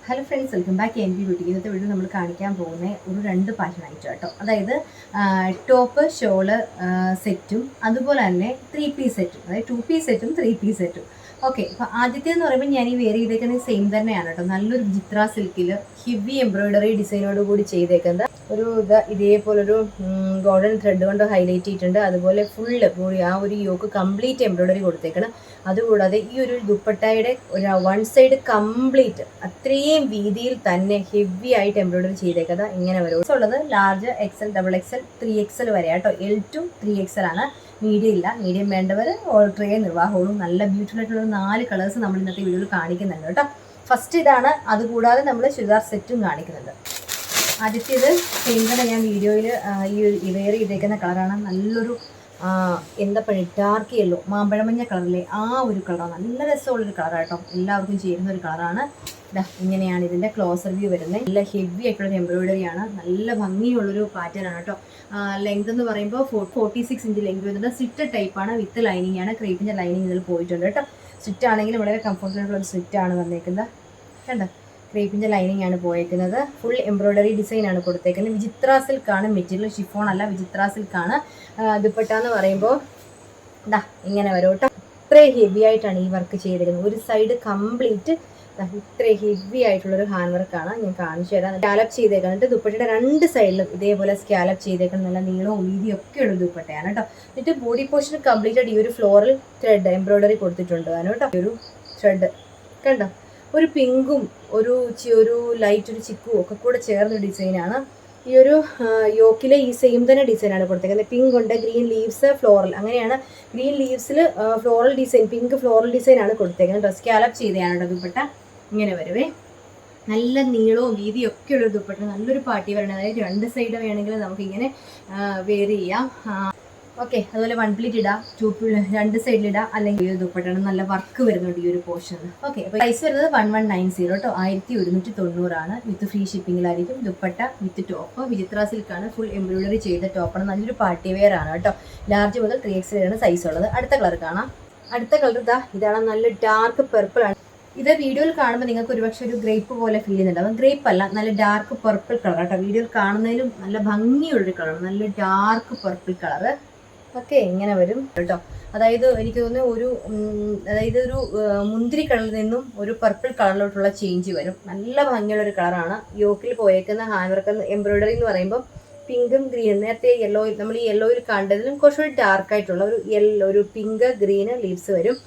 Hello friends, welcome back N B beauty. ഇന്നത്തെ video നമ്മൾ കാണിക്കാൻ പോകുന്ന ഒരു രണ്ട് പാറ്റേൺ ആയിട്ട് കേട്ടോ. അതായത് ടോപ്പ് ഷോള് സെറ്റും അതുപോലെ തന്നെ 3 പീസ് സെറ്റും, അതായത് 2 പീസ് സെറ്റും 3 പീസ് സെറ്റും. ഓക്കെ, അപ്പോൾ ആദ്യത്തെ എന്ന് പറയുമ്പോൾ ഞാൻ ഈ വെയർ ചെയ്തേക്കുന്നത് സെയിം തന്നെയാണ് കേട്ടോ. നല്ലൊരു വിചിത്ര സിൽക്കിൽ ഹെവി എംബ്രോയിഡറി ഡിസൈനോട് കൂടി ചെയ്തേക്കുന്നത് ഒരു ഇതേപോലൊരു ഗോൾഡൻ ത്രെഡ് കൊണ്ട് ഹൈലൈറ്റ് ചെയ്തിട്ടുണ്ട്. അതുപോലെ ഫുള്ള് ആ ഒരു യോക്ക് കംപ്ലീറ്റ് എംബ്രോയിഡറി കൊടുത്തേക്കണം. അതുകൂടാതെ ഈ ഒരു ദുപ്പട്ടയുടെ ഒരു 1 സൈഡ് കംപ്ലീറ്റ് അത്രയും വീതിയിൽ തന്നെ ഹെവി ആയിട്ട് എംബ്രോയിഡറി ചെയ്തേക്കുന്നത് ഇങ്ങനെ വരും. ഉള്ളത് ലാർജ് XL, XXL, 3XL വരെ കേട്ടോ. L to 3XL ആണ്. മീഡിയം ഇല്ല. മീഡിയം വേണ്ടവർ ഓൾട്ടർ ചെയ്യാൻ നിർവാഹവും. നല്ല ബ്യൂട്ടിഫുൾ ആയിട്ടുള്ള 4 കളേഴ്സ് നമ്മൾ ഇന്നത്തെ വീഡിയോയിൽ കാണിക്കുന്നുണ്ട് കേട്ടോ. ഫസ്റ്റ് ഇതാണ്. അതുകൂടാതെ നമ്മൾ ചുരിദാർ സെറ്റും കാണിക്കുന്നുണ്ട്. ആദ്യത്തേത് ചെയ്യുന്നത് ഞാൻ വീഡിയോയിൽ ഈ വെയർ ചെയ്തേക്കുന്ന കളറാണ്. നല്ലൊരു എന്താ പറയുക, ഡാർക്ക് യെല്ലോ, മാമ്പഴമഞ്ഞ കളറിലെ ആ ഒരു കളറാണ്. നല്ല രസമുള്ളൊരു കളറാണ് കേട്ടോ. എല്ലാവർക്കും ചേരുന്ന ഒരു കളറാണ്. ഇങ്ങനെയാണ് ഇതിൻ്റെ ക്ലോസർ വ്യൂ വരുന്നത്. നല്ല ഹെവി ആയിട്ടുള്ളൊരു എംബ്രോയിഡറിയാണ്. നല്ല ഭംഗിയുള്ളൊരു പാറ്റേൺ ആണ് കേട്ടോ. ലെങ്ത് എന്ന് പറയുമ്പോൾ 46 ഇഞ്ച് ലെങ്ത് വരുന്നത്. സ്ലിറ്റ് ടൈപ്പാണ്, വിത്ത് ലൈനിങ് ആണ്. ക്രീപ്പിൻ്റെ ലൈനിങ് ഇതിൽ പോയിട്ടുണ്ട് കേട്ടോ. സ്ലിറ്റ് ആണെങ്കിൽ വളരെ കംഫർട്ടബിൾ ഒരു സ്ലിറ്റ് ആണ് വന്നേക്കുന്നത്. കണ്ടോ, ക്രീപ്പിൻ്റെ ലൈനിങ് ആണ് പോയേക്കുന്നത്. ഫുൾ എംബ്രോയിഡറി ഡിസൈൻ ആണ് കൊടുത്തേക്കുന്നത്. വിചിത്ര സിൽക്കാണ് മെറ്റീരിയൽ, ഷിഫോൺ അല്ല, വിചിത്ര സിൽക്കാണ്. ദുപ്പട്ട എന്ന് പറയുമ്പോൾ ഇങ്ങനെ വരും കേട്ടോ. ഇത്ര ഹെവി ആയിട്ടാണ് ഈ വർക്ക് ചെയ്തിരിക്കുന്നത്. ഒരു സൈഡ് കംപ്ലീറ്റ് ഇത്ര ഹെവി ആയിട്ടുള്ളൊരു ഹാൻഡ് വർക്കാണ്. ഞാൻ കാണിച്ചു തരാം. സ്കാലപ്പ് ചെയ്തേക്കാം. എന്നിട്ട് ദുപ്പട്ടയുടെ 2 സൈഡിലും ഇതേപോലെ സ്കാലപ്പ് ചെയ്തേക്കണം. നല്ല നീളവും വീതിയും ഒക്കെ ഉള്ള ദുപ്പട്ടയാണ് കേട്ടോ. എന്നിട്ട് ബോഡി പോർഷൻ കംപ്ലീറ്റ് ആയിട്ട് ഈ ഒരു ഫ്ലോറൽ ത്രെഡ് എംബ്രോയിഡറി കൊടുത്തിട്ടുണ്ട് കേട്ടോ. ഒരു ത്രെഡ് കണ്ടോ, ഒരു പിങ്കും ഒരു ലൈറ്റ് ഒരു ചിക്കും ഒക്കെ കൂടെ ചേർന്ന ഡിസൈനാണ്. ഈ ഒരു യോക്കിലെ ഈ സെയിം തന്നെ ഡിസൈനാണ് കൊടുത്തേക്കുന്നത്. പിങ്ക് ഉണ്ട്, ഗ്രീൻ ലീവ്സ്, ഫ്ലോറൽ, അങ്ങനെയാണ്. ഗ്രീൻ ലീവ്സിൽ ഫ്ലോറൽ ഡിസൈൻ, പിങ്ക് ഫ്ലോറൽ ഡിസൈനാണ് കൊടുത്തേക്കുന്നത്. സ്കാലപ്പ് ചെയ്തതാണ് ദുപ്പട്ട. ഇങ്ങനെ വരുവേ. നല്ല നീളവും വീതിയും ഒക്കെ ഉള്ളൊരു ദുപ്പട്ട. നല്ലൊരു പാർട്ടി വരണം. അതായത് 2 സൈഡ് വേണമെങ്കിൽ നമുക്കിങ്ങനെ വെയർ ചെയ്യാം. ഓക്കെ, അതുപോലെ 1 പ്ലീറ്റ് ഇടാം, 2 സൈഡിലിടാം. അല്ലെങ്കിൽ ഈ ഒരു ദുപ്പട്ടയാണ് നല്ല വർക്ക് വരുന്നുണ്ട് ഈ ഒരു പോർഷനിൽ. ഓക്കെ, അപ്പോൾ പ്രൈസ് വരുന്നത് 1190 കേട്ടോ. 1190 വിത്ത് ഫ്രീ ഷിപ്പിങ്ങിലായിരിക്കും. ദുപ്പട്ട വിത്ത് ടോപ്പ് വിചിത്ര സിൽക്കാണ്. ഫുൾ എംബ്രോയിഡറി ചെയ്ത ടോപ്പാണ്. നല്ലൊരു പാർട്ടി വെയർ ആണ് കേട്ടോ. ലാർജ് മുതൽ 3XL ആണ് സൈസ് ഉള്ളത്. അടുത്ത കളർ കാണാം. അടുത്ത കളർ ഇതാണ്. നല്ല ഡാർക്ക് പർപ്പിൾ ആണ്. ഇത് വീഡിയോയിൽ കാണുമ്പോൾ നിങ്ങൾക്ക് ഒരുപക്ഷെ ഒരു ഗ്രേപ്പ് പോലെ ഫീൽ ചെയ്യുന്നുണ്ടാവും. ഗ്രേപ്പ് അല്ല, നല്ല ഡാർക്ക് പർപ്പിൾ കളർ കേട്ടോ. വീഡിയോയിൽ കാണുന്നതിലും നല്ല ഭംഗിയുള്ളൊരു കളറാണ്. നല്ല ഡാർക്ക് പർപ്പിൾ കളറ്. ഓക്കെ, ഇങ്ങനെ വരും കേട്ടോ. അതായത് എനിക്ക് തോന്നുന്നു ഒരു മുന്തിരി കളറിൽ നിന്നും ഒരു പർപ്പിൾ കളറിലോട്ടുള്ള ചേഞ്ച് വരും. നല്ല ഭംഗിയുള്ളൊരു കളറാണ്. യോക്കിൽ പോയേക്കുന്ന ഹാൻഡ് വർക്ക് എംബ്രോയിഡറി എന്ന് പറയുമ്പോൾ പിങ്കും ഗ്രീനും, നേരത്തെ യെല്ലോ, നമ്മൾ ഈ യെല്ലോയിൽ കണ്ടതിലും കുറച്ചുകൂടി ഡാർക്കായിട്ടുള്ള ഒരു പിങ്ക് ഗ്രീന് ലീവ്സ് വരും.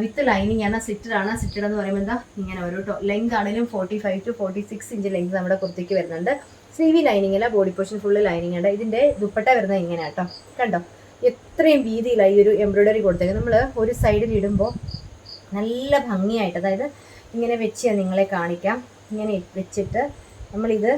വിത്ത് ലൈനിങ് ആണ്. സ്ലിറ്റഡ് ആണ്. സ്ലിറ്റഡ് എന്ന് പറയുമ്പോൾ ഇങ്ങനെ വരും കേട്ടോ. ലെങ്ത് ആണെങ്കിലും 45 to 46 ഇഞ്ച് ലെങ്ത് നമ്മുടെ കുർത്തിക്ക് വരുന്നുണ്ട്. സ്ലീവി ലൈനിങ് അല്ല, ബോഡി പോർഷൻ ഫുള്ള് ലൈനിങ് ഉണ്ട്. ഇതിൻ്റെ ദുപ്പട്ട വരുന്നത് ഇങ്ങനെ കേട്ടോ. കണ്ടോ, എത്രയും വീതിയിലായി ഒരു എംബ്രോയിഡറി കൊടുത്തേക്ക്. നമ്മൾ ഒരു സൈഡിൽ ഇടുമ്പോൾ നല്ല ഭംഗിയായിട്ട്, അതായത് ഇങ്ങനെ വെച്ച് ഞാൻ നിങ്ങളെ കാണിക്കാം. ഇങ്ങനെ വെച്ചിട്ട് നമ്മളിത്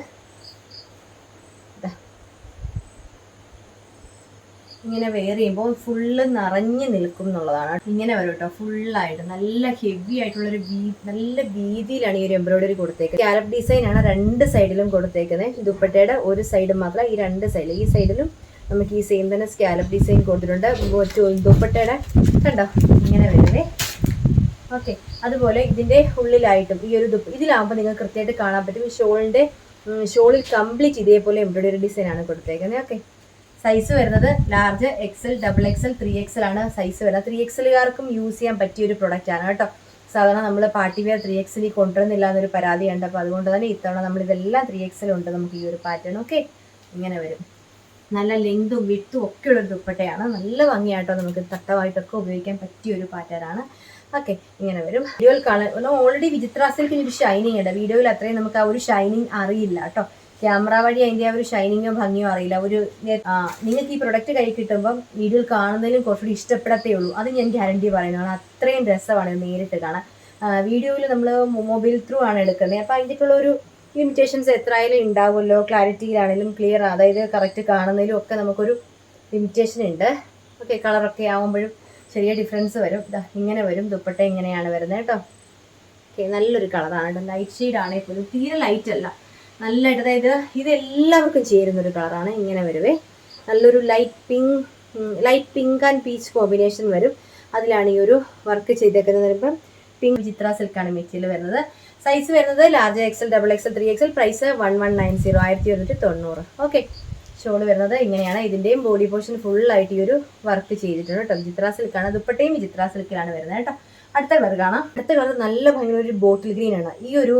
ഇങ്ങനെ വെയർ ചെയ്യുമ്പോൾ ഫുള്ള് നിറഞ്ഞു നിൽക്കും എന്നുള്ളതാണ്. ഇങ്ങനെ വരും കേട്ടോ. ഫുള്ളായിട്ട് നല്ല ഹെവി ആയിട്ടുള്ളൊരു നല്ല വീതിയിലാണ് ഈ ഒരു എംബ്രോയിഡറി കൊടുത്തേക്കുന്നത്. സ്കാലപ്പ് ഡിസൈനാണ് 2 സൈഡിലും കൊടുത്തേക്കുന്നത്. ദുപ്പട്ടയുടെ ഒരു സൈഡ് മാത്രം, ഈ 2 സൈഡിൽ, ഈ സൈഡിലും നമുക്ക് ഈ സെയിം തന്നെ സ്കാലപ്പ് ഡിസൈൻ കൊടുത്തിട്ടുണ്ട്. ദുപ്പട്ടയുടെ കണ്ടോ ഇങ്ങനെ വരുവേ. ഓക്കെ, അതുപോലെ ഇതിൻ്റെ ഉള്ളിലായിട്ടും ഈ ഒരു ഇതിലാകുമ്പോൾ നിങ്ങൾക്ക് കൃത്യമായിട്ട് കാണാൻ പറ്റും. ഷോളിൽ കംപ്ലീറ്റ് ഇതേപോലെ എംബ്രോയിഡറി ഡിസൈനാണ് കൊടുത്തേക്കുന്നത്. ഓക്കെ, സൈസ് വരുന്നത് ലാർജ് XL, XXL, 3XL ആണ് സൈസ് വരുന്നത്. 3XLകാർക്കും യൂസ് ചെയ്യാൻ പറ്റിയൊരു പ്രൊഡക്റ്റാണ് കേട്ടോ. സാധാരണ നമ്മൾ പാർട്ടി വെയർ 3XL കൊണ്ടുവരുന്നില്ല എന്നൊരു പരാതിയുണ്ട്. അപ്പോൾ അതുകൊണ്ട് തന്നെ ഇത്തവണ നമ്മളിതെല്ലാം 3XL ഉണ്ട് നമുക്ക് ഈ ഒരു പാറ്റേൺ. ഓക്കെ, ഇങ്ങനെ വരും. നല്ല ലെങ്തും വിട്ടും ഒക്കെ ഉള്ളൊരു ദുപ്പട്ടയാണ്. നല്ല ഭംഗിയായിട്ടോ. നമുക്ക് തട്ടമായിട്ടൊക്കെ ഉപയോഗിക്കാൻ പറ്റിയൊരു പാറ്റേണാണ്. ഓക്കെ, ഇങ്ങനെ വരും. വീഡിയോയിൽ കാണാൻ ഓൾറെഡി വിചിത്ര സിൽക്കിന് ഒരു ഷൈനിങ് ഉണ്ട്. വീഡിയോയിൽ അത്രയും നമുക്ക് ആ ഒരു ഷൈനിങ് അറിയില്ല കേട്ടോ. ക്യാമറ വഴി അതിൻ്റെ ആ ഒരു ഷൈനിങ്ങോ ഭംഗിയോ അറിയില്ല. നിങ്ങൾക്ക് ഈ പ്രൊഡക്റ്റ് കൈ കിട്ടുമ്പം വീഡിയോയിൽ കാണുന്നതിലും കുറച്ചുകൂടി ഇഷ്ടപ്പെടത്തേ ഉള്ളൂ. അത് ഞാൻ ഗ്യാരണ്ടി പറയുന്നതാണ്. അത്രയും രസമാണ് നേരിട്ട് കാണാൻ. വീഡിയോയിൽ നമ്മൾ മൊബൈൽ ത്രൂ ആണ് എടുക്കുന്നത്. അപ്പോൾ അതിൻ്റെക്കുള്ള ഒരു ലിമിറ്റേഷൻസ് എത്രയായാലും ഉണ്ടാവുമല്ലോ. ക്ലാരിറ്റിയിലാണെങ്കിലും ക്ലിയർ, അതായത് കറക്റ്റ് കാണുന്നതിലും ഒക്കെ നമുക്കൊരു ലിമിറ്റേഷൻ ഉണ്ട്. ഓക്കെ, കളറൊക്കെ ആകുമ്പോഴും ചെറിയ ഡിഫറൻസ് വരും. ഇങ്ങനെ വരും. ദുപ്പട്ട ഇങ്ങനെയാണ് വരുന്നത് കേട്ടോ. ഓക്കെ, നല്ലൊരു കളറാണ് കേട്ടോ. ലൈറ്റ് ഷെയ്ഡ് ആണെങ്കിൽ പോലും തീരെ ലൈറ്റ് അല്ല, നല്ലതായിട്ട്. അതായത് ഇത് എല്ലാവർക്കും ചേരുന്നൊരു കളറാണ്. ഇങ്ങനെ വരുവേ. നല്ലൊരു light pink and peach combination വരും. അതിലാണ് ഈ ഒരു വർക്ക് ചെയ്തേക്കുന്നത്. വരുമ്പം പിങ്ക് ചിത്ര സിൽക്കാണ് മെറ്റീരിയൽ വരുന്നത്. സൈസ് വരുന്നത് large XL, double XL, 3XL. Price 1190, 1190. Okay. Shawl വരുന്നത് ഇങ്ങനെയാണ്. ഇതിൻ്റെയും ബോഡി പോർഷൻ ഫുള്ളായിട്ട് ഈ ഒരു വർക്ക് ചെയ്തിട്ടുണ്ട് കേട്ടോ. വിചിത്ര സിൽക്കാണ്. ദുപ്പട്ടയും വിചിത്ര സിൽക്കിലാണ് വരുന്നത് കേട്ടോ. അടുത്ത കളർ കാണാം. അടുത്ത കളർ നല്ല ഭയങ്കര ഒരു ബോട്ടിൽ ഗ്രീൻ ആണ്. ഈ ഒരു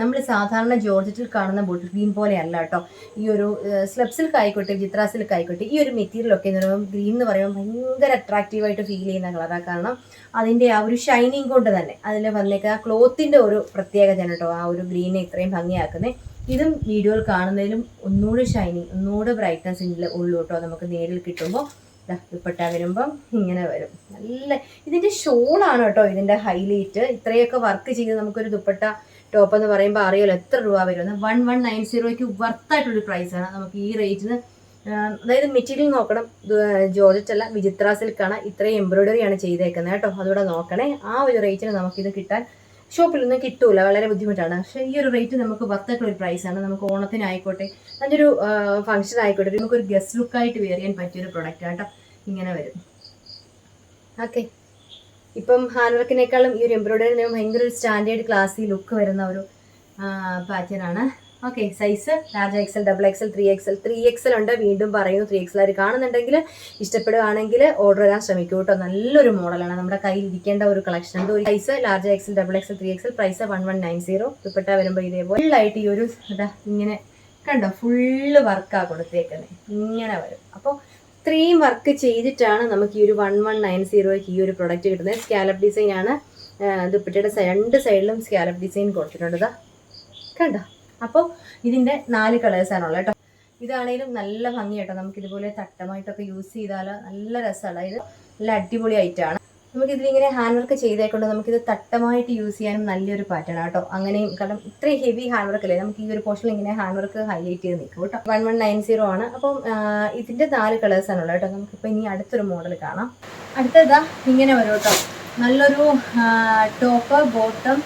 നമ്മൾ സാധാരണ ജോർജറ്റിൽ കാണുന്ന ബോട്ടിൽ ഗ്രീൻ പോലെ അല്ല കേട്ടോ. ഈ ഒരു സ്ലബ് സിൽക്ക് ആയിക്കോട്ടെ, വിചിത്ര സിൽക്ക് ആയിക്കോട്ടെ, ഈ ഒരു മെറ്റീരിയലൊക്കെ എന്ന് പറയുമ്പോൾ ഗ്രീൻ എന്ന് പറയുമ്പോൾ ഭയങ്കര അട്രാക്റ്റീവായിട്ട് ഫീൽ ചെയ്യുന്ന കളറാണ്. കാരണം അതിൻ്റെ ആ ഒരു ഷൈനിങ് കൊണ്ട് തന്നെ അതിൽ വന്നേക്കുക ക്ലോത്തിൻ്റെ ഒരു പ്രത്യേകത കേട്ടോ ആ ഒരു ഗ്രീനെ ഇത്രയും ഭംഗിയാക്കുന്നത്. ഇതും വീഡിയോയിൽ കാണുന്നതിലും ഒന്നുകൂടെ ഷൈനിങ്, ഒന്നുകൂടെ ബ്രൈറ്റ്നസ് ഉള്ളൂ കേട്ടോ നമുക്ക് നേരിൽ കിട്ടുമ്പോൾ. ദുപ്പട്ട വരുമ്പം ഇങ്ങനെ വരും. നല്ല ഇതിൻ്റെ ഷോളാണ് കേട്ടോ ഇതിൻ്റെ ഹൈലൈറ്റ്. ഇത്രയൊക്കെ വർക്ക് ചെയ്ത് നമുക്കൊരു ദുപ്പട്ട ടോപ്പ് എന്ന് പറയുമ്പോൾ അറിയാലോ എത്ര രൂപ വരുമെന്ന്. 1190 വർത്തായിട്ടൊരു പ്രൈസാണ് നമുക്ക് ഈ റേറ്റിന്. അതായത് മെറ്റീരിയൽ നോക്കണം, ജോർജറ്റ് അല്ല, വിചിത്ര സിൽക്കാണ്. ഇത്രയും എംബ്രോയിഡറിയാണ് ചെയ്തേക്കുന്നത് കേട്ടോ. അതുകൂടെ നോക്കണേ. ആ ഒരു റേറ്റിന് നമുക്കിത് കിട്ടാൻ ഷോപ്പിലൊന്നും കിട്ടൂല, വളരെ ബുദ്ധിമുട്ടാണ്. പക്ഷേ ഈ ഒരു റേറ്റ് നമുക്ക് വർത്തായിട്ടുള്ള ഒരു പ്രൈസാണ്. നമുക്ക് ഓണത്തിനായിക്കോട്ടെ, നല്ലൊരു ഫംഗ്ഷൻ ആയിക്കോട്ടെ, നമുക്കൊരു ഗസ്റ്റ് ലുക്കായിട്ട് വെയർ ചെയ്യാൻ പറ്റിയൊരു പ്രൊഡക്റ്റ് കേട്ടോ. ഇങ്ങനെ വരും. ഓക്കെ. ഇപ്പം ഹാൻഡ് വർക്കിനേക്കാളും ഈ ഒരു എംബ്രോയിഡറി ഭയങ്കര ഒരു സ്റ്റാൻഡേർഡ് ക്ലാസി ലുക്ക് വരുന്ന ഒരു പാറ്റേൺ ആണ്. Okay. Size large XL, double XL, 3XL ഉണ്ട്. വീണ്ടും പറയുന്നു, 3XL ആര് കാണുന്നുണ്ടെങ്കിൽ ഇഷ്ടപ്പെടുകയാണെങ്കിൽ ഓർഡർ ചെയ്യാൻ ശ്രമിക്കൂ കേട്ടോ. നല്ലൊരു മോഡലാണ്, നമ്മുടെ കയ്യിൽ ഇരിക്കേണ്ട ഒരു collection. Size large XL, double XL, 3XL. Price 1190. Dupatta വരുമ്പോൾ ഇതേപോലെ ഫുള്ളായിട്ട് ഈ ഒരു ഇങ്ങനെ കണ്ടോ, ഫുള്ള് വർക്കാണ് കൊടുത്തേക്കുന്നത്. ഇങ്ങനെ വരും. അപ്പോൾ ഇത്രയും വർക്ക് ചെയ്തിട്ടാണ് നമുക്ക് ഈ ഒരു 1190 ഈ ഒരു പ്രൊഡക്റ്റ് കിട്ടുന്നത്. സ്കാലപ്പ് ഡിസൈൻ ആണ്. ദുപ്പട്ടയുടെ രണ്ട് സൈഡിലും സ്കാലപ്പ് ഡിസൈൻ കൊടുത്തിട്ടുണ്ട്. കണ്ടോ. അപ്പോൾ ഇതിൻ്റെ 4 കളേഴ്സാണുള്ളത് കേട്ടോ. ഇതാണെങ്കിലും നല്ല ഭംഗി കേട്ടോ. നമുക്കിതുപോലെ തട്ടമായിട്ടൊക്കെ യൂസ് ചെയ്താൽ നല്ല രസമാണ്. ഇത് നല്ല അടിപൊളി ആയിട്ടാണ്. നമുക്കിതിലിങ്ങനെ ഹാൻഡ് വർക്ക് ചെയ്തേക്കൊണ്ട് നമുക്കിത് തട്ടമായിട്ട് യൂസ് ചെയ്യാനും നല്ലൊരു പാറ്റേൺ കേട്ടോ. അങ്ങനെയും കാരണം ഇത്രയും ഹെവി ഹാൻഡ് വർക്ക് അല്ലേ, നമുക്ക് ഈ ഒരു പോർഷനിൽ ഇങ്ങനെ ഹാൻഡ് വർക്ക് ഹൈലൈറ്റ് ചെയ്ത് നിൽക്കും കേട്ടോ. 1190 ആണ്. അപ്പം ഇതിൻ്റെ 4 കളേഴ്സാണുള്ളത് കേട്ടോ. നമുക്കിപ്പോൾ ഇനി അടുത്തൊരു മോഡൽ കാണാം. അടുത്തതാ ഇങ്ങനെ വരും കേട്ടോ. നല്ലൊരു ടോപ്പ്, ബോട്ടം,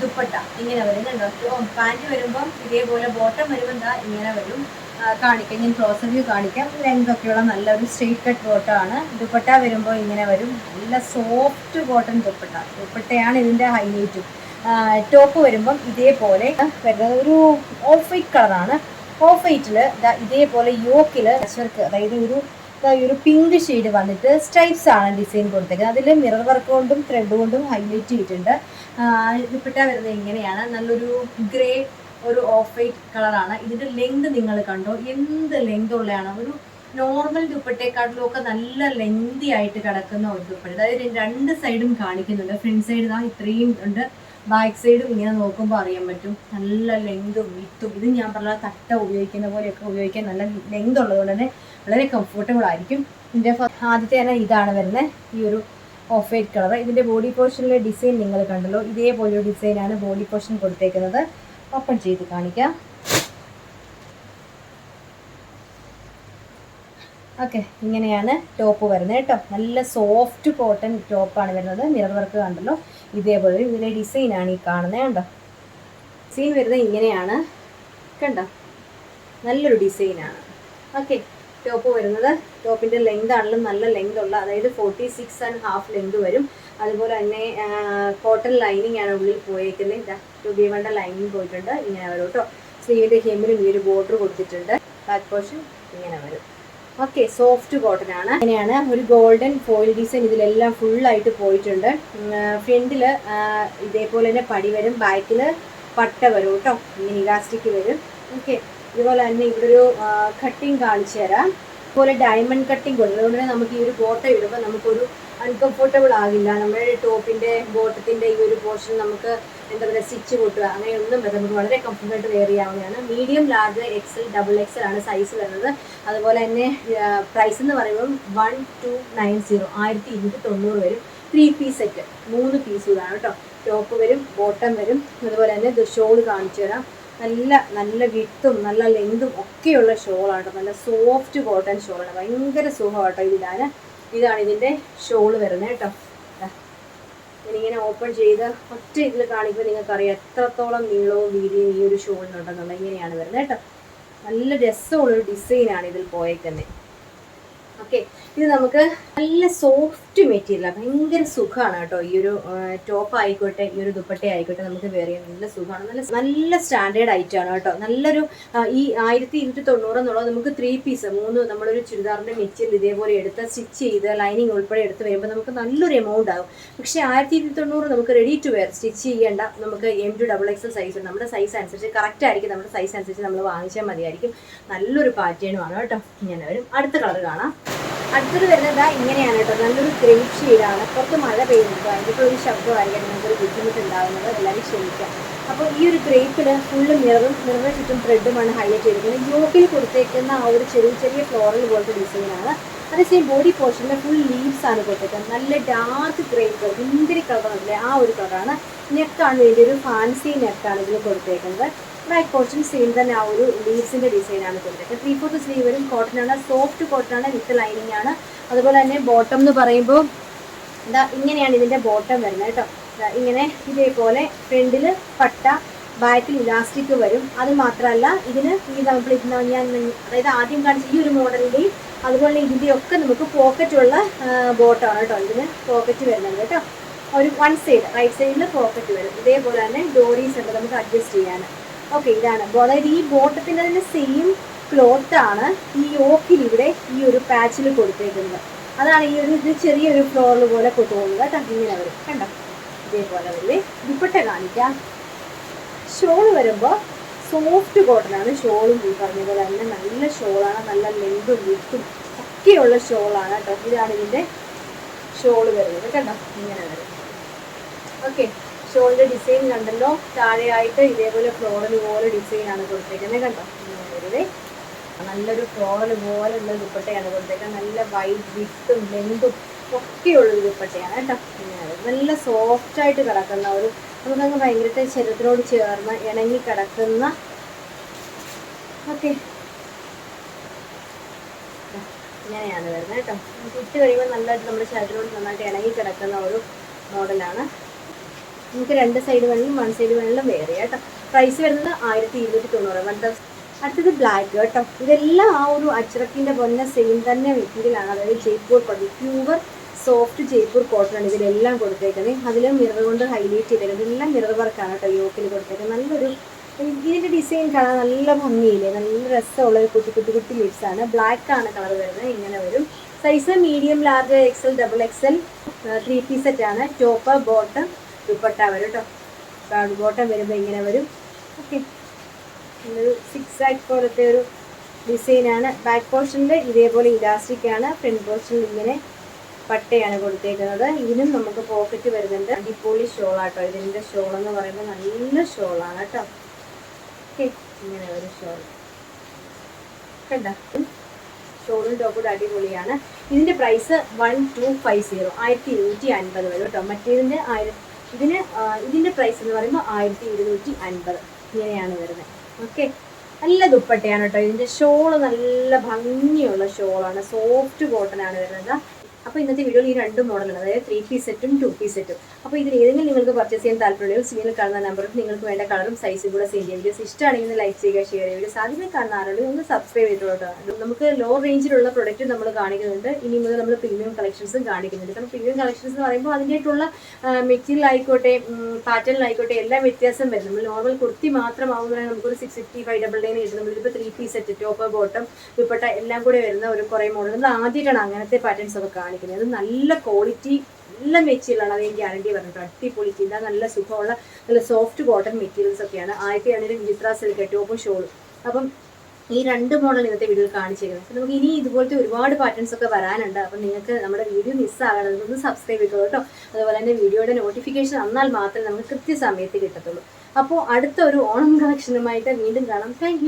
ദുപ്പട്ട ഇങ്ങനെ വരും കണ്ടോ. പാൻറ്റ് വരുമ്പം ഇതേപോലെ, ബോട്ടം വരുമ്പോൾ എന്താ ഇങ്ങനെ വരും. കാണിക്കാം, ഞാൻ ക്ലോസർ വ്യൂ കാണിക്കാം. ലെങ്ത് ഒക്കെയുള്ള നല്ലൊരു സ്ട്രെയിറ്റ് കട്ട് ബോട്ടമാണ്. ദുപ്പട്ട വരുമ്പോൾ ഇങ്ങനെ വരും. നല്ല സോഫ്റ്റ് കോട്ടൺ ദുപ്പട്ടയാണ് ഇതിൻ്റെ ഹൈലൈറ്റും. ടോപ്പ് വരുമ്പം ഇതേപോലെ വരുന്നത് ഒരു ഓഫ് വൈറ്റ് കളറാണ്. ഓഫ് വൈറ്റിൽ ഇതേപോലെ യോക്കിൽ വർക്ക്, അതായത് ഒരു പിങ്ക് ഷെയ്ഡ് വന്നിട്ട് സ്ട്രൈപ്സ് ആണ് ഡിസൈൻ കൊടുത്തേക്കുന്നത്. അതിൽ മിറർ വർക്ക് കൊണ്ടും ത്രെഡ് കൊണ്ടും ഹൈലൈറ്റ് ചെയ്തിട്ടുണ്ട്. ദുപ്പട്ട വരുന്നത് ഇങ്ങനെയാണ്. നല്ലൊരു ഗ്രേ ഒരു ഓഫ് വൈറ്റ് കളറാണ്. ഇതിൻ്റെ ലെങ്ത് നിങ്ങൾ കണ്ടോ, എന്ത് ലെങ്ത് ഉള്ളതാണ്. ഒരു നോർമൽ ദുപ്പട്ടയെക്കാട്ടിലും ഒക്കെ നല്ല ലെങ്തി ആയിട്ട് കിടക്കുന്ന ഒരു ദുപ്പട്ട. അതായത് 2 സൈഡും കാണിക്കുന്നുണ്ട്. ഫ്രണ്ട് സൈഡ് ഇതാ ഇത്രയും ഉണ്ട്, ബാക്ക് സൈഡും ഇങ്ങനെ നോക്കുമ്പോൾ അറിയാൻ പറ്റും. നല്ല ലെങ്തും വിത്തും. ഇത് ഞാൻ പറഞ്ഞ തട്ട ഉപയോഗിക്കുന്ന പോലെയൊക്കെ ഉപയോഗിക്കാൻ നല്ല ലെങ്ത് ഉള്ളതുകൊണ്ട് തന്നെ വളരെ കംഫർട്ടബിൾ ആയിരിക്കും. ഇതിൻ്റെ ആദ്യത്തെ തന്നെ ഇതാണ് വരുന്നത്, ഈ ഒരു ഓഫ് വൈറ്റ് കളർ. ഇതിൻ്റെ ബോഡി പോർഷനിലെ ഡിസൈൻ നിങ്ങൾ കണ്ടല്ലോ, ഇതേപോലൊരു ഡിസൈനാണ് ബോഡി പോർഷൻ കൊടുത്തേക്കുന്നത്. ഓപ്പൺ ചെയ്ത് കാണിക്കാം. ഓക്കെ. ഇങ്ങനെയാണ് ടോപ്പ് വരുന്നത് കേട്ടോ. നല്ല സോഫ്റ്റ് കോട്ടൺ ടോപ്പാണ് വരുന്നത്. മിറർ വർക്ക് കണ്ടല്ലോ, ഇതേപോലെ ഇതിലെ ഡിസൈനാണ് ഈ കാണുന്നത് കണ്ടോ. ഡിസൈൻ വരുന്നത് ഇങ്ങനെയാണ് കണ്ടോ, നല്ലൊരു ഡിസൈനാണ്. ഓക്കെ. ടോപ്പ് വരുന്നത്, ടോപ്പിൻ്റെ ലെങ്ത് ആണെങ്കിലും നല്ല ലെങ്ത് ഉള്ള, അതായത് 46.5 ലെങ്ത് വരും. അതുപോലെ തന്നെ കോട്ടൺ ലൈനിങ് ആണ് ഉള്ളിൽ പോയേക്കുന്നത്. 2B1 ലൈനിങ് പോയിട്ടുണ്ട്. ഇങ്ങനെ വരും കേട്ടോ. സ്ലീവിൻ്റെ ഹെമ്മിലും ഈ ഒരു ബോർഡർ കൊടുത്തിട്ടുണ്ട്. ബാക്ക് പോർഷൻ ഇങ്ങനെ വരും. ഓക്കെ. സോഫ്റ്റ് കോട്ടൺ ആണ്. ഇങ്ങനെയാണ് ഒരു ഗോൾഡൻ ഫോയിൽ ഡിസൈൻ ഇതിലെല്ലാം ഫുള്ളായിട്ട് പോയിട്ടുണ്ട്. ഫ്രണ്ടിൽ ഇതേപോലെ തന്നെ പടി വരും, ബാക്കിൽ പട്ട വരും കേട്ടോ. ഇങ്ങനെ ഇലാസ്റ്റിക് വരും. ഓക്കെ. ഇതുപോലെ തന്നെ ഇവിടെ ഒരു കട്ടിങ് കാണിച്ചു തരാം. അതുപോലെ ഡയമണ്ട് കട്ടിങ് കൊടുക്കും. അതുകൊണ്ട് തന്നെ നമുക്ക് ഈ ഒരു ബോട്ടം ഇടുമ്പോൾ നമുക്കൊരു അൺകംഫർട്ടബിൾ ആകില്ല. നമ്മുടെ ടോപ്പിൻ്റെ ബോട്ടത്തിൻ്റെ ഈ ഒരു പോർഷൻ നമുക്ക് എന്താ പറയുക സ്റ്റിച്ച് പൊട്ടുക അങ്ങനെയൊന്നും വരും. നമുക്ക് വളരെ കംഫർട്ടായിട്ട് വെയർ ചെയ്യാവുന്നതാണ്. Medium, large, XL, double XL ആണ് സൈസ് വരുന്നത്. അതുപോലെ തന്നെ പ്രൈസ് എന്ന് പറയുമ്പോൾ 1290, 1290 വരും. 3 പീസ് സെറ്റ്, 3 പീസ് ഇതാണ് കേട്ടോ. ടോപ്പ് വരും, ബോട്ടം വരും. അതുപോലെ തന്നെ ഷോൾ കാണിച്ചു തരാം. നല്ല വിട്ടും നല്ല ലെങ്തും ഒക്കെയുള്ള ഷോളാണ്. നല്ല സോഫ്റ്റ് കോട്ടൺ ഷോളാണ്. ഭയങ്കര സുഖമാട്ടോ ഇതിടാൻ. ഇതാണ് ഇതിൻ്റെ ഷോള് വരുന്നത് കേട്ടോ. ഞാനിങ്ങനെ ഓപ്പൺ ചെയ്ത് ഒറ്റ ഇതിൽ കാണിക്കുമ്പോൾ നിങ്ങൾക്കറിയാം എത്രത്തോളം നീളവും വീതിയും ഈ ഒരു ഷോളിനുണ്ടെന്നുള്ളത്. ഇങ്ങനെയാണ് വരുന്നത് കേട്ടോ. നല്ല രസമുള്ളൊരു ഡിസൈനാണ് ഇതിൽ പോയേക്കുന്നത്. ഓക്കെ. ഇത് നമുക്ക് നല്ല സോഫ്റ്റ് മെറ്റീരിയലാണ്, ഭയങ്കര സുഖമാണ് കേട്ടോ. ഈ ഒരു ടോപ്പ് ആയിക്കോട്ടെ, ഈ ഒരു ദുപ്പട്ട ആയിക്കോട്ടെ, നമുക്ക് വെയർ ചെയ്യാൻ നല്ല സുഖമാണ്. നല്ല സ്റ്റാൻഡേർഡ് ഐറ്റമാണ് കേട്ടോ. നല്ലൊരു ഈ 1290 എന്നുള്ളത് നമുക്ക് 3 പീസ് 3 നമ്മളൊരു ചുരിദാറിൻ്റെ മെറ്റീരിയൽ ഇതേപോലെ എടുത്ത് സ്റ്റിച്ച് ചെയ്ത് ലൈനിങ് ഉൾപ്പെടെ എടുത്ത് വരുമ്പോൾ നമുക്ക് നല്ലൊരു എമൗണ്ട് ആകും. പക്ഷേ 1290 നമുക്ക് റെഡി ടു വെയർ, സ്റ്റിച്ച് ചെയ്യേണ്ട, നമുക്ക് M2XXL സൈസ് ഉണ്ട്. നമ്മുടെ സൈസ് അനുസരിച്ച് കറക്റ്റ് ആയിരിക്കും, നമ്മുടെ സൈസ് അനുസരിച്ച് നമ്മൾ വാങ്ങിച്ചാൽ മതിയായിരിക്കും. നല്ലൊരു പാറ്റേണുമാണ് കേട്ടോ. ഇങ്ങനെ വരും. അടുത്ത കളർ കാണാം. അടുത്തത് വരുന്നത് ഇങ്ങനെയാണ് കേട്ടോ. നല്ലൊരു ഗ്രേപ്പ് ഷെയ്ഡാണ്. പുറത്ത് മഴ പെയ്യുന്നത്, അതിൻ്റെ ഒരു ശബ്ദമായിരിക്കും നമുക്കൊരു ബുദ്ധിമുട്ടുണ്ടാകുന്നത്, എല്ലാവരും ക്ഷമിക്കാം. അപ്പോൾ ഈ ഒരു ഗ്രേപ്പിൽ ഫുള്ള് മിററിന് ചുറ്റും ത്രെഡുമാണ് ഹൈലൈറ്റ് ചെയ്തിരിക്കുന്നത്. യോക്കിൽ കൊടുത്തേക്കുന്ന ആ ഒരു ചെറിയ ഫ്ലോറൽ പോലത്തെ ഡിസൈനാണ്. അതേസമയം ബോഡി പോർഷനിൽ ഫുൾ ലീവ്സ് ആണ് കൊടുത്തേക്കുന്നത്. നല്ല ഡാർക്ക് ഗ്രേപ്പ്, ഇന്ത്യൻ കളറില്ലേ ആ ഒരു കളറാണ്. നെക്കാണ് വേണ്ടി ഒരു ഫാൻസി നെക്കാണ് ഇതിൽ കൊടുത്തേക്കുന്നത്. ബാക്ക് പോർഷൻ സെയിം തന്നെ ആ ഒരു ലീവ്സിൻ്റെ ഡിസൈനാണ് കൊടുത്തേക്കുന്നത്. 3/4 സ്ലീവ് വരും. കോട്ടനാണ്, സോഫ്റ്റ് കോട്ടനാണ്, വിത്ത് ലൈനിങ് ആണ്. അതുപോലെ തന്നെ ബോട്ടം എന്ന് പറയുമ്പോൾ ഇതാ ഇങ്ങനെയാണ് ഇതിൻ്റെ ബോട്ടം വരുന്നത് കേട്ടോ. ഇങ്ങനെ ഇതേപോലെ ഫ്രണ്ടിൽ പട്ട, ബാക്കിൽ ഇലാസ്റ്റിക് വരും. അത് മാത്രമല്ല ഇതിന് ഈ നമ്മൾ ഞാൻ അതായത് ആദ്യം കാണിച്ച ഈ ഒരു മോഡലിൻ്റെയും അതുപോലെ ഇതിൻ്റെയൊക്കെ നമുക്ക് പോക്കറ്റുള്ള ബോട്ടമാണ് കേട്ടോ. ഇതിന് പോക്കറ്റ് വരുന്നത് കേട്ടോ. ഒരു 1 സൈഡ് റൈറ്റ് സൈഡിൽ പോക്കറ്റ് വരും. ഇതേപോലെ തന്നെ ഡോറീസ് ഉണ്ട് നമുക്ക് അഡ്ജസ്റ്റ് ചെയ്യാൻ. ഓക്കെ, ഇതാണ്. അതായത് ഈ ബോട്ടത്തിൻ്റെ തന്നെ സെയിം ക്ലോത്താണ് ഈ യോക്കിൽ ഇവിടെ ഈ ഒരു പാച്ചിൽ കൊടുത്തേക്കുന്നത്. അതാണ് ഈ ഒരു ഇത് ചെറിയൊരു ഫ്ലോറിൽ പോലെ തോന്നുന്നത് കേട്ടോ. ഇങ്ങനെ വരും കണ്ടോ, ഇതേപോലെ വരില്ലേ. ദുപ്പട്ട കാണിക്കാം. ഷോൾ വരുമ്പോൾ സോഫ്റ്റ് കോട്ടനാണ് ഷോളും. ഈ പറഞ്ഞ പോലെ തന്നെ നല്ല ഷോളാണ്, നല്ല ലെങ്തും വിത്തും ഒക്കെയുള്ള ഷോളാണ് കേട്ടോ. ഇതാണ് ഇതിൻ്റെ ഷോൾ വരുന്നത് കണ്ടോ, ഇങ്ങനെ വരും. ഓക്കെ, ഷോളിൻ്റെ ഡിസൈൻ കണ്ടല്ലോ. താഴെയായിട്ട് ഇതേപോലെ ഫ്ലോറൽ പോലെ ഡിസൈനാണ് കൊടുത്തേക്കുന്നത് കണ്ടോ. ഇങ്ങനെ വരുവേ. നല്ലൊരു ഫ്ലോറൽ പോലെയുള്ള ദുപ്പട്ടയാണ് കൊടുത്തേക്കുന്നത്. നല്ല വൈറ്റ് വിത്തും ലെങ്തും ഒക്കെയുള്ളൊരു ദുപ്പട്ടയാണ് കേട്ടോ. ഇങ്ങനെ വരും. നല്ല സോഫ്റ്റായിട്ട് കിടക്കുന്ന ഒരു, നമുക്കങ്ങ് ഭയങ്കരത്തെ ശരീരത്തിനോട് ചേർന്ന് ഇണങ്ങി കിടക്കുന്ന. ഓക്കെ, ഇങ്ങനെയാണ് വരുന്നത് കേട്ടോ. ഇട്ട് കഴിയുമ്പോൾ നല്ലതായിട്ട് നമ്മുടെ ശരീരത്തിനോട് നന്നായിട്ട് ഇണങ്ങി കിടക്കുന്ന ഒരു മോഡലാണ്. നമുക്ക് 2 സൈഡ് വേണമെങ്കിലും 1 സൈഡ് വേണമെങ്കിലും വേറെ കേട്ടോ. പ്രൈസ് വരുന്നത് 1290. അടുത്തത് ബ്ലാക്ക് കേട്ടോ. ഇതെല്ലാം ആ ഒരു അച്ചറക്കിൻ്റെ പോലെ സെയിം തന്നെ മെറ്റീരിയലാണ്. അതായത് Jaipur cotton, pure soft Jaipur കോട്ടനാണ് ഇതിലെല്ലാം കൊടുത്തേക്കുന്നത്. അതിൽ മിറർ കൊണ്ട് ഹൈലൈറ്റ് ചെയ്തേക്കുന്നത്. ഇതെല്ലാം മിറർ വർക്കാണ് കേട്ടോ യോക്കിൽ കൊടുത്തേക്കുന്നത്. നല്ലൊരു ഇതിൻ്റെ ഡിസൈൻ കാണാൻ നല്ല ഭംഗിയില്ലേ, നല്ല രസമുള്ള ഒരു കുട്ടി ലിപ്സാണ്. ബ്ലാക്ക് ആണ് കളർ വരുന്നത്. ഇങ്ങനെ വരും. Size medium, large, XL, XXL 3 piece സെറ്റാണ്. ടോപ്പ്, ബോട്ടം, ദുപ്പട്ട വരും കേട്ടോ. ബോട്ടം വരുമ്പോൾ ഇങ്ങനെ വരും. ഓക്കെ, ഒരു 6 ആക്ക് പോലത്തെ ഒരു ഡിസൈനാണ്. ബാക്ക് പോർഷനിൽ ഇതേപോലെ ഇലാസ്റ്റിക് ആണ്. ഫ്രണ്ട് പോർഷനിൽ ഇങ്ങനെ പട്ടയാണ് കൊടുത്തേക്കുന്നത്. ഇതിനും നമുക്ക് പോക്കറ്റ് വരുന്നുണ്ട്. അടിപൊളി ഷോളാട്ടോ. ഇതിൻ്റെ ഷോൾ എന്ന് പറയുമ്പോൾ നല്ല ഷോളാണ് കേട്ടോ. ഓക്കെ, ഇങ്ങനെ ഒരു ഷോൾ കണ്ട. ഷോളും ടോപ്പും അടിപൊളിയാണ്. ഇതിൻ്റെ പ്രൈസ് 1250, 1250 വരും കേട്ടോ. മറ്റേതിൻ്റെ ഇതിൻ്റെ പ്രൈസ് എന്ന് പറയുമ്പോൾ 1250 ഇങ്ങനെയാണ് വരുന്നത്. ഓക്കെ, നല്ല ദുപ്പട്ടയാണ് കേട്ടോ. ഇതിൻ്റെ ഷോള് നല്ല ഭംഗിയുള്ള ഷോളാണ്. സോഫ്റ്റ് കോട്ടനാണ് വരുന്നത്. അപ്പോൾ ഇന്നത്തെ വീഡിയോയിൽ ഈ 2 മോഡലാണ്, അതായത് 3 പീസ് സെറ്റും 2 പീസ് സെറ്റും. അപ്പോൾ ഇതിൽ ഏതെങ്കിലും നിങ്ങൾക്ക് പർച്ചേസ് ചെയ്യാൻ താല്പര്യമുണ്ടെങ്കിൽ സ്ക്രീനിൽ കാണുന്ന നമ്പറിൽ നിങ്ങൾക്ക് വേണ്ട കളറും സൈസും കൂടെ സെൻഡ് ചെയ്യാം. വീഡിയോസ് ഇഷ്ടമാണെങ്കിൽ ലൈക്ക് ചെയ്യുക, ഷെയർ ചെയ്യുക. വീഡിയോസ് ആദ്യമേ കാണുന്ന ആരെങ്കിലും ഒന്ന് സബ്സ്ക്രൈബ് ചെയ്തോട്ടോ. നമുക്ക് ലോ റേഞ്ചിലുള്ള പ്രൊഡക്റ്റ് നമ്മൾ കാണിക്കുന്നുണ്ട്. ഇനി മുതൽ നമ്മൾ പ്രീമിയം കളക്ഷൻസും കാണിക്കുന്നുണ്ട്. കാരണം പ്രീമിയം കളക്ഷൻസ് എന്ന് പറയുമ്പോൾ അതിൻ്റെയായിട്ടുള്ള മെറ്റീരിയൽ ആയിക്കോട്ടെ, പാറ്റേണിലായിക്കോട്ടെ എല്ലാം വ്യത്യാസം വരും. നമ്മൾ നോർമൽ കുർത്തി മാത്രമാവുന്നതിന് നമുക്കൊരു 650, 599 കിട്ടും. നമ്മളിപ്പോൾ 3 piece set, top, bottom, dupatta എല്ലാം കൂടെ വരുന്ന ഒരു കുറേ മോഡൽ. നമ്മൾ ആദ്യമായിട്ടാണ് അങ്ങനത്തെ പാറ്റേൺസ് ഒക്കെ കാണിക്കുന്നത്. അത് നല്ല ക്വാളിറ്റി, നല്ല മെറ്റീരിയലാണ്. അത് ഞാൻ ഗ്യാരണ്ടി പറഞ്ഞിട്ട് അടിപൊളി ചിന്ത, നല്ല സുഖമുള്ള നല്ല സോഫ്റ്റ് കോട്ടൺ മെറ്റീരിയൽസ് ഒക്കെയാണ്. 1200 വിചിത്ര സിൽക്ക് ടോപ്പും ഷോളും. അപ്പം ഈ 2 മോഡൽ ഇന്നത്തെ വീഡിയോയിൽ കാണിച്ചിരിക്കുന്നത്. അപ്പം നമുക്ക് ഇനി ഇതുപോലത്തെ ഒരുപാട് പാറ്റേൺസ് ഒക്കെ വരാനുണ്ട്. അപ്പം നിങ്ങൾക്ക് നമ്മുടെ വീഡിയോ മിസ്സാകാതെ ഒന്ന് സബ്സ്ക്രൈബ് ചെയ്തോളൂ കേട്ടോ. അതുപോലെ തന്നെ വീഡിയോയുടെ നോട്ടിഫിക്കേഷൻ വന്നാൽ മാത്രമേ നമുക്ക് കൃത്യസമയത്ത് കിട്ടത്തുള്ളൂ. അപ്പോൾ അടുത്ത ഒരു ഓണം കളക്ഷനുമായിട്ട് വീണ്ടും കാണാം. താങ്ക്